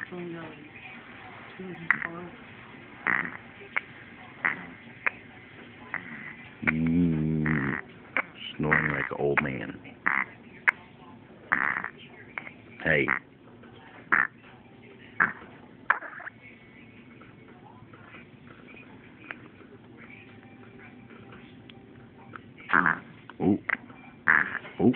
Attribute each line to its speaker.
Speaker 1: Mm, snoring like an old man. Hey. Oh. Oh.